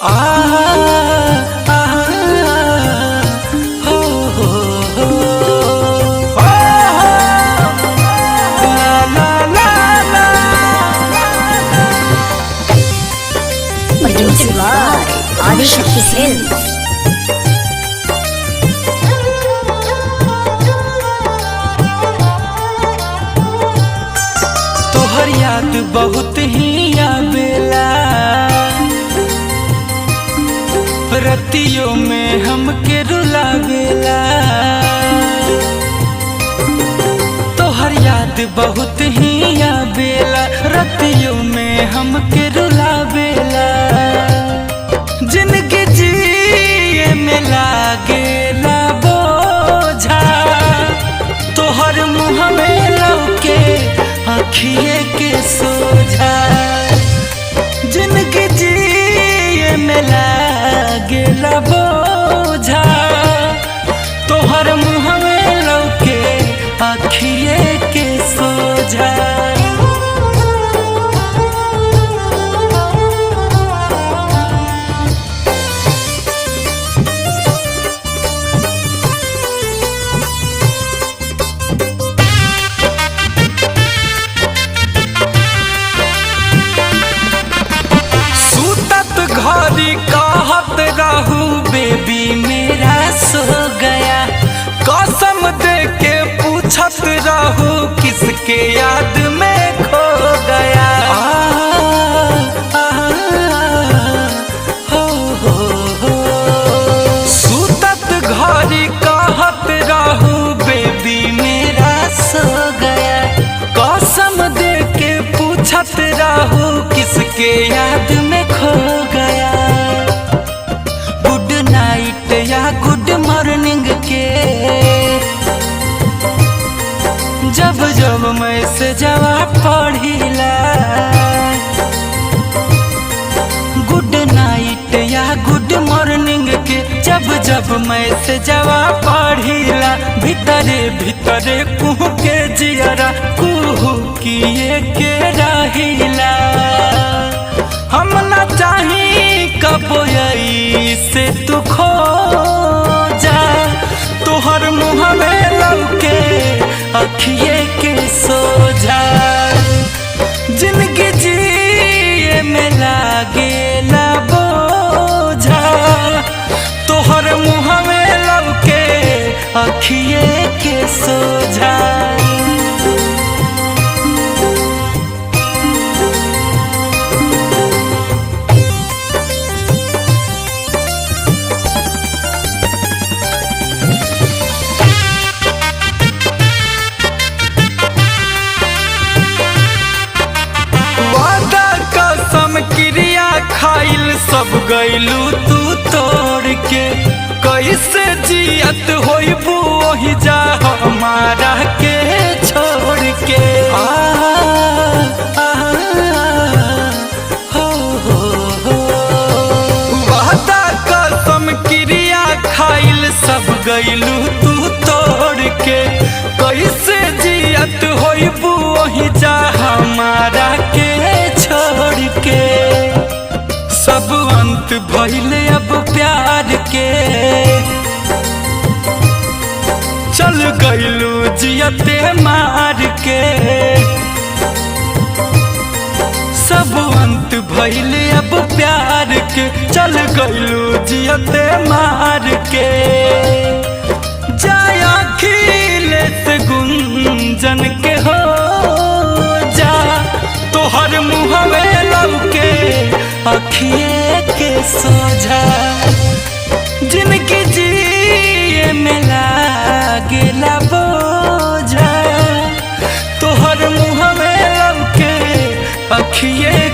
आ आ हो हो ला ला ला ला Produced by Adishakti Films. तोहर याद बहुत ही आवेला, रतियों में हमके रुलावेला। तोहर याद बहुत ही आवेला, रतियों में हमके रुलावेला। जिंदगी जिए में लागेला बोझा, तोहर मुँह में लौके आँखिए के सोझा। जिंदगी जिए में लागेला बोझा, तोहर मुँह में लौके आँखिए के सोझा। घरी कहत रहू बेबी मेरा सो गया, कसम दे के पूछत रहू किसके याद में खो गया। हो सुतत घरी कहत रहू बेबी मेरा सो गया, कसम दे के पूछत रहू किसके याद में खो गया। गुड नाइट या गुड मॉर्निंग के जब जब मैसेजवा पढ़िला, गुड नाइट या गुड मॉर्निंग के जब जब मैसेजवा पढ़िला, भीतरे भीतरे कुहू के जियरा कुहू किए के रहिला। हम ना चाही कबो से तू खो जा, तोहर मुँह में लौके अखिए के सोझा। जिंदगी जिए में लागेला बोझा, तोहर मुँह में लौके अखिए के सोझा। क्रिया खाइल सब गइलू तू तोड़ के, कैसे जियत होइबू वही जा हमारा के छोड़ के। हो वादा कसम क्रिया खाइल सब गइलू तू तोड़ के, कैसे जियत होइबू वही जा हमारा के छोड़ के। सब अंत भइले अब प्यार के, चल गइलू जियते मार के। सब अंत भइले अब प्यार के, चल गइलू जियते मार के। जाया खिले से गुंजन के हो जा, तोहर मुँह में लौके अखिए के सोझा। जिंदगी जिए में लागेला बोझा, तोहर मुँह में लौके अखिए